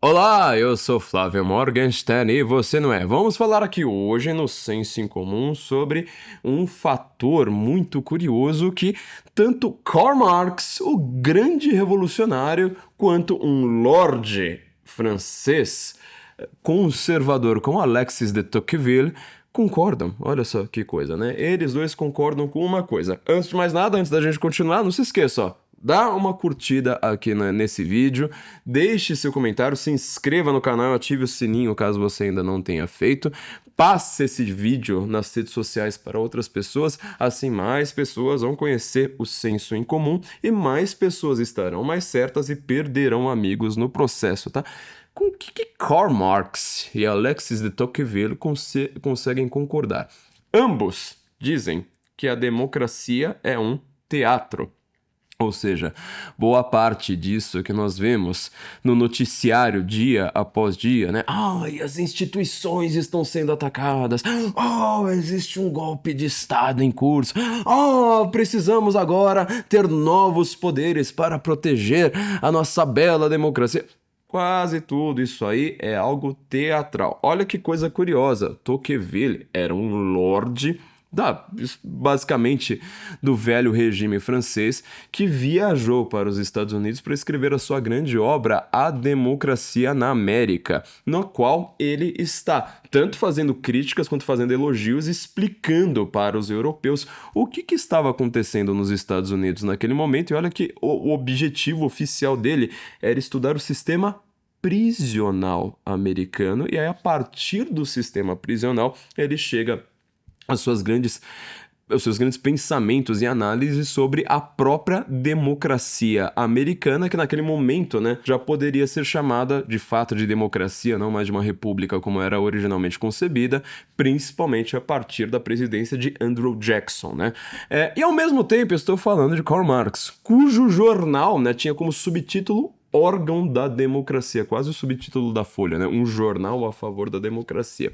Olá, eu sou Flávio Morgenstern e você não é. Vamos falar aqui hoje no Senso em Comum sobre um fator muito curioso que tanto Karl Marx, o grande revolucionário, quanto um lorde francês conservador como Alexis de Tocqueville concordam. Olha só que coisa, né? Eles dois concordam com uma coisa. Antes de mais nada, antes da gente continuar, não se esqueça, ó. Dá uma curtida aqui nesse vídeo, deixe seu comentário, se inscreva no canal, ative o sininho caso você ainda não tenha feito, passe esse vídeo nas redes sociais para outras pessoas, assim mais pessoas vão conhecer o senso em comum e mais pessoas estarão mais certas e perderão amigos no processo, tá? Com o que Karl Marx e Alexis de Tocqueville conseguem concordar? Ambos dizem que a democracia é um teatro. Ou seja, boa parte disso que nós vemos no noticiário dia após dia, né? Ai, as instituições estão sendo atacadas. Oh, existe um golpe de Estado em curso. Oh, precisamos agora ter novos poderes para proteger a nossa bela democracia. Quase tudo isso aí é algo teatral. Olha que coisa curiosa. Tocqueville era um lorde basicamente do velho regime francês, que viajou para os Estados Unidos para escrever a sua grande obra A Democracia na América, no qual ele está tanto fazendo críticas quanto fazendo elogios, explicando para os europeus o que estava acontecendo nos Estados Unidos naquele momento. E olha que o objetivo oficial dele era estudar o sistema prisional americano, e aí a partir do sistema prisional ele chega os seus grandes pensamentos e análises sobre a própria democracia americana, que naquele momento, né, já poderia ser chamada de fato de democracia, não mais de uma república como era originalmente concebida, principalmente a partir da presidência de Andrew Jackson, né? E ao mesmo tempo eu estou falando de Karl Marx, cujo jornal, né, tinha como subtítulo Órgão da Democracia, quase o subtítulo da Folha, né? Um jornal a favor da democracia.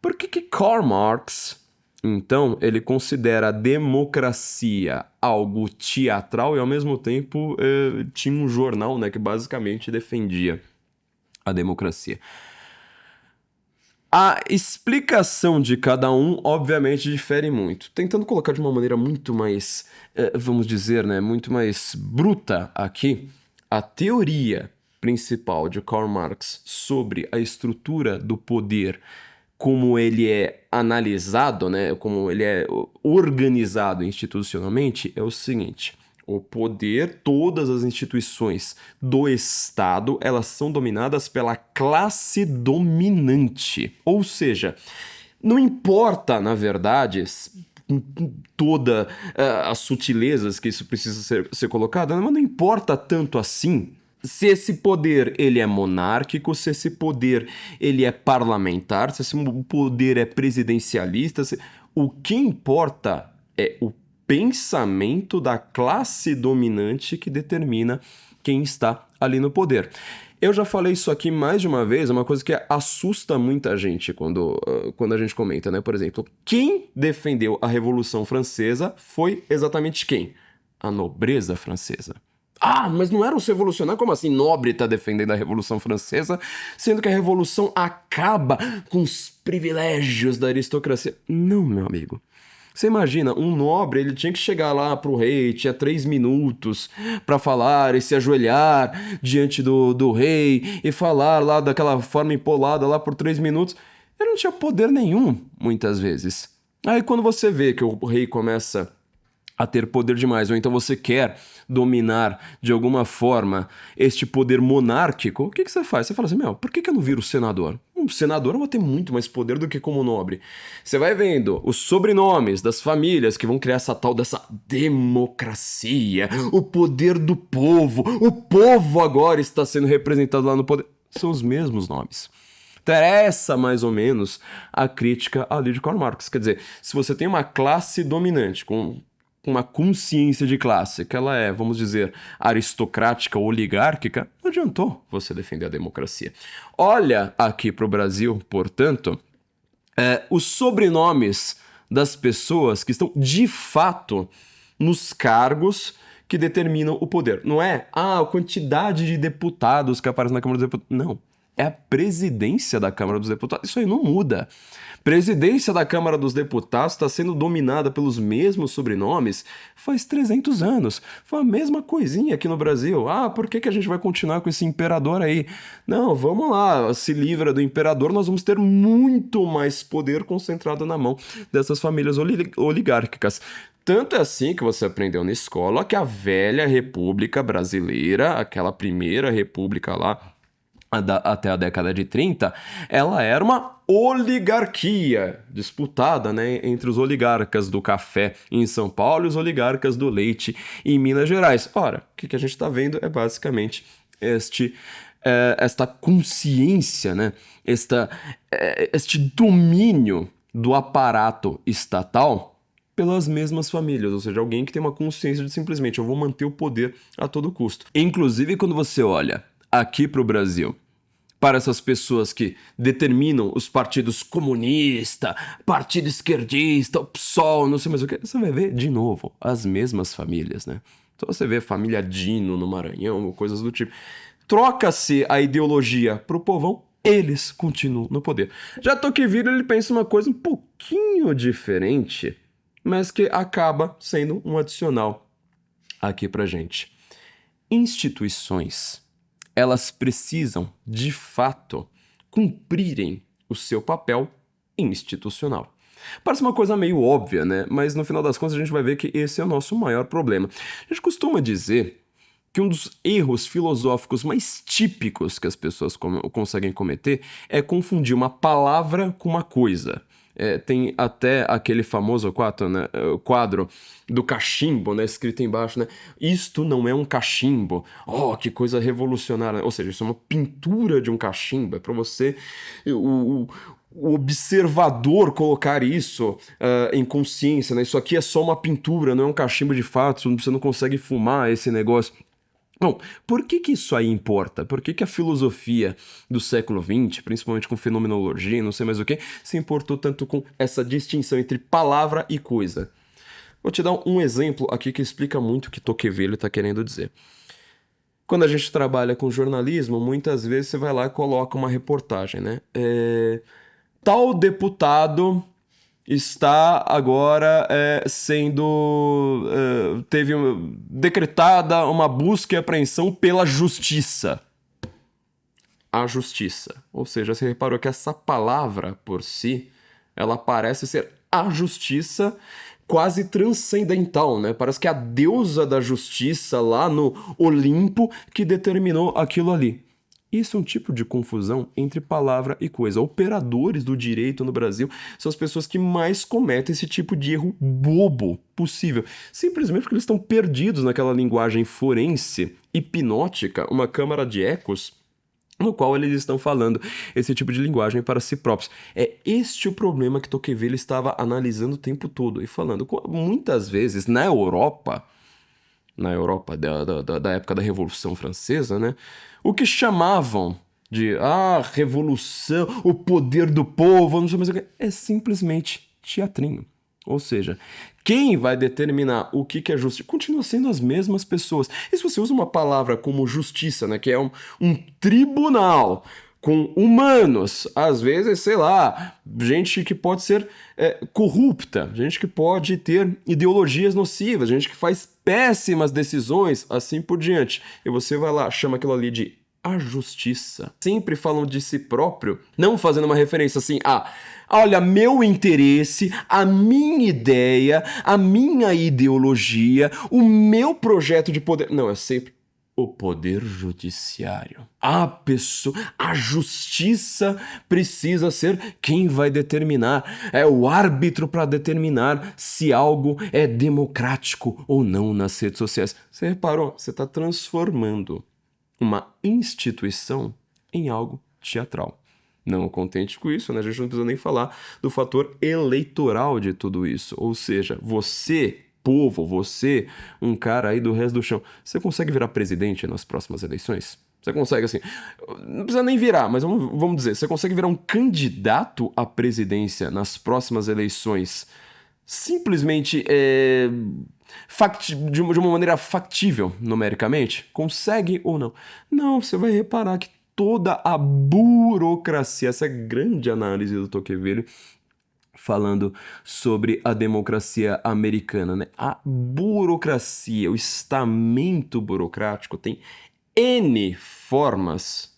Por que Karl Marx, então, ele considera a democracia algo teatral e, ao mesmo tempo, tinha um jornal, né, que basicamente defendia a democracia? A explicação de cada um, obviamente, difere muito. Tentando colocar de uma maneira muito mais, vamos dizer, né, muito mais bruta aqui, a teoria principal de Karl Marx sobre a estrutura do poder, como ele é analisado, né, como ele é organizado institucionalmente, é o seguinte: o poder, todas as instituições do Estado, elas são dominadas pela classe dominante. Ou seja, não importa, na verdade, toda as sutilezas que isso precisa ser colocado, mas não importa tanto assim se esse poder ele é monárquico, se esse poder ele é parlamentar, se esse poder é presidencialista, o que importa é o pensamento da classe dominante que determina quem está ali no poder. Eu já falei isso aqui mais de uma vez, é uma coisa que assusta muita gente quando a gente comenta, né? Por exemplo, quem defendeu a Revolução Francesa foi exatamente quem? A nobreza francesa. Ah, mas não era um revolucionário? Como assim nobre tá defendendo a Revolução Francesa, sendo que a Revolução acaba com os privilégios da aristocracia? Não, meu amigo. Você imagina, um nobre, ele tinha que chegar lá pro rei, tinha 3 minutos para falar e se ajoelhar diante do rei e falar lá daquela forma empolada lá por 3 minutos. Ele não tinha poder nenhum, muitas vezes. Aí quando você vê que o rei começa a ter poder demais, ou então você quer dominar de alguma forma este poder monárquico, o que você faz? Você fala assim, por que eu não viro senador? Um senador vai ter muito mais poder do que como nobre. Você vai vendo os sobrenomes das famílias que vão criar essa tal dessa democracia, o poder do povo, o povo agora está sendo representado lá no poder. São os mesmos nomes. Interessa mais ou menos a crítica ali de Karl Marx. Quer dizer, se você tem uma classe dominante com uma consciência de classe, que ela é, vamos dizer, aristocrática ou oligárquica, não adiantou você defender a democracia. Olha aqui para o Brasil, portanto, os sobrenomes das pessoas que estão de fato nos cargos que determinam o poder. Não é a quantidade de deputados que aparecem na Câmara dos Deputados. Não. É a presidência da Câmara dos Deputados. Isso aí não muda. Presidência da Câmara dos Deputados está sendo dominada pelos mesmos sobrenomes faz 300 anos. Foi a mesma coisinha aqui no Brasil. Ah, por que a gente vai continuar com esse imperador aí? Não, vamos lá, se livra do imperador, nós vamos ter muito mais poder concentrado na mão dessas famílias oligárquicas. Tanto é assim que você aprendeu na escola que a velha República Brasileira, aquela primeira república lá, até a década de 30, ela era uma oligarquia disputada, né, entre os oligarcas do café em São Paulo e os oligarcas do leite em Minas Gerais. Ora, o que a gente está vendo é basicamente esta consciência, né, este domínio do aparato estatal pelas mesmas famílias, ou seja, alguém que tem uma consciência de simplesmente eu vou manter o poder a todo custo. Inclusive, quando você olha aqui para o Brasil, para essas pessoas que determinam os partidos comunista, partido esquerdista, o PSOL, não sei mais o que, você vai ver, de novo, as mesmas famílias, né? Então você vê família Dino no Maranhão, coisas do tipo. Troca-se a ideologia pro povão, eles continuam no poder. Já Tocqueville, ele pensa uma coisa um pouquinho diferente, mas que acaba sendo um adicional aqui pra gente. Instituições, elas precisam, de fato, cumprirem o seu papel institucional. Parece uma coisa meio óbvia, né? Mas no final das contas a gente vai ver que esse é o nosso maior problema. A gente costuma dizer que um dos erros filosóficos mais típicos que as pessoas conseguem cometer é confundir uma palavra com uma coisa. Tem até aquele famoso quadro do cachimbo, né, escrito embaixo, né? Isto não é um cachimbo. Oh, que coisa revolucionária. Ou seja, isso é uma pintura de um cachimbo. É para você, o observador, colocar isso em consciência, né? Isso aqui é só uma pintura, não é um cachimbo de fato. Você não consegue fumar esse negócio. Bom, por que isso aí importa? Por que a filosofia do século XX, principalmente com fenomenologia, não sei mais o que, se importou tanto com essa distinção entre palavra e coisa? Vou te dar um exemplo aqui que explica muito o que Tocqueville está querendo dizer. Quando a gente trabalha com jornalismo, muitas vezes você vai lá e coloca uma reportagem, né? Tal deputado está agora teve decretada uma busca e apreensão pela justiça. A justiça. Ou seja, você reparou que essa palavra por si, ela parece ser a justiça quase transcendental, né? Parece que é a deusa da justiça lá no Olimpo que determinou aquilo ali. Isso é um tipo de confusão entre palavra e coisa. Operadores do direito no Brasil são as pessoas que mais cometem esse tipo de erro bobo possível. Simplesmente porque eles estão perdidos naquela linguagem forense, hipnótica, uma câmara de ecos, no qual eles estão falando esse tipo de linguagem para si próprios. É este o problema que Tocqueville estava analisando o tempo todo e falando. Muitas vezes, na Europa da época da Revolução Francesa, né? O que chamavam de revolução, o poder do povo, não sei mais o que, é simplesmente teatrinho. Ou seja, quem vai determinar o que é justiça continua sendo as mesmas pessoas. E se você usa uma palavra como justiça, né, que é um tribunal com humanos, às vezes, sei lá, gente que pode ser corrupta, gente que pode ter ideologias nocivas, gente que faz péssimas decisões, assim por diante. E você vai lá, chama aquilo ali de a justiça. Sempre falam de si próprio, não fazendo uma referência assim olha, meu interesse, a minha ideia, a minha ideologia, o meu projeto de poder. Não, é sempre o poder judiciário. A justiça precisa ser quem vai determinar. É o árbitro para determinar se algo é democrático ou não nas redes sociais. Você reparou? Você está transformando uma instituição em algo teatral. Não contente com isso, né? A gente não precisa nem falar do fator eleitoral de tudo isso. Ou seja, você, povo, você, um cara aí do resto do chão, você consegue virar presidente nas próximas eleições? Você consegue, assim, não precisa nem virar, mas vamos dizer, você consegue virar um candidato à presidência nas próximas eleições simplesmente de uma maneira factível numericamente? Consegue ou não? Não, você vai reparar que toda a burocracia, essa grande análise do Tocqueville, falando sobre a democracia americana, né? A burocracia, o estamento burocrático tem N formas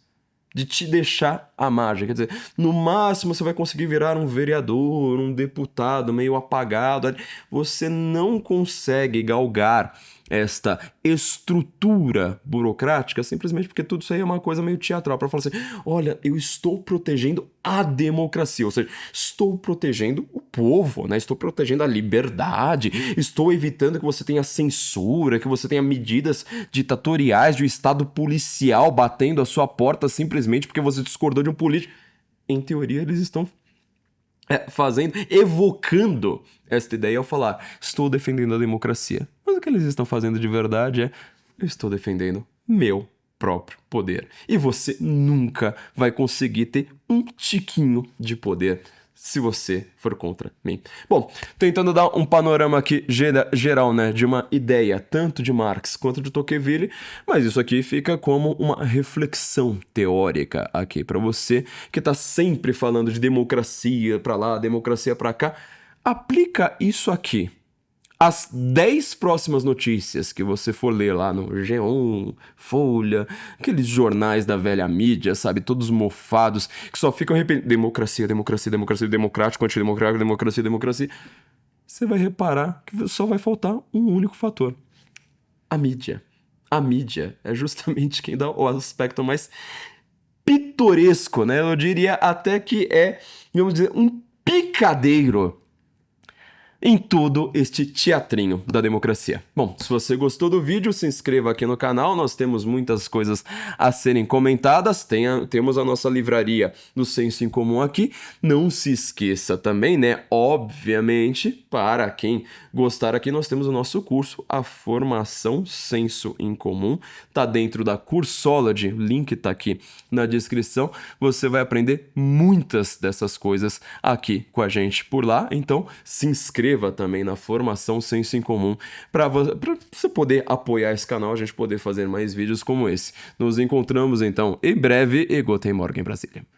de te deixar à margem. Quer dizer, no máximo você vai conseguir virar um vereador, um deputado meio apagado. Você não consegue galgar esta estrutura burocrática simplesmente porque tudo isso aí é uma coisa meio teatral, para falar assim, olha, eu estou protegendo a democracia, ou seja, estou protegendo o povo, né? Estou protegendo a liberdade, estou evitando que você tenha censura, que você tenha medidas ditatoriais de um estado policial batendo a sua porta simplesmente porque você discordou de um político. Em teoria, eles estão evocando esta ideia ao falar, estou defendendo a democracia. Mas o que eles estão fazendo de verdade é, eu estou defendendo meu próprio poder. E você nunca vai conseguir ter um tiquinho de poder se você for contra mim. Bom, tentando dar um panorama aqui geral, né, de uma ideia tanto de Marx quanto de Tocqueville, mas isso aqui fica como uma reflexão teórica aqui para você que tá sempre falando de democracia para lá, democracia para cá. Aplica isso aqui. As 10 próximas notícias que você for ler lá no G1, Folha, aqueles jornais da velha mídia, sabe, todos mofados, que só ficam repetindo democracia, democracia, democracia, democrático, antidemocrático, democracia, democracia, você vai reparar que só vai faltar um único fator. A mídia. A mídia é justamente quem dá o aspecto mais pitoresco, né? Eu diria até que é, vamos dizer, um picadeiro em todo este teatrinho da democracia. Bom, se você gostou do vídeo, se inscreva aqui no canal, nós temos muitas coisas a serem comentadas, temos a nossa livraria do Senso em Comum aqui, não se esqueça também, né, obviamente, para quem gostar aqui, nós temos o nosso curso, a Formação Senso em Comum, tá dentro da Cursology, o link tá aqui na descrição, você vai aprender muitas dessas coisas aqui com a gente por lá, então se inscreva também na Formação Senso em Comum para você poder apoiar esse canal, a gente poder fazer mais vídeos como esse. Nos encontramos então em breve e Guten Morgen, Brasília.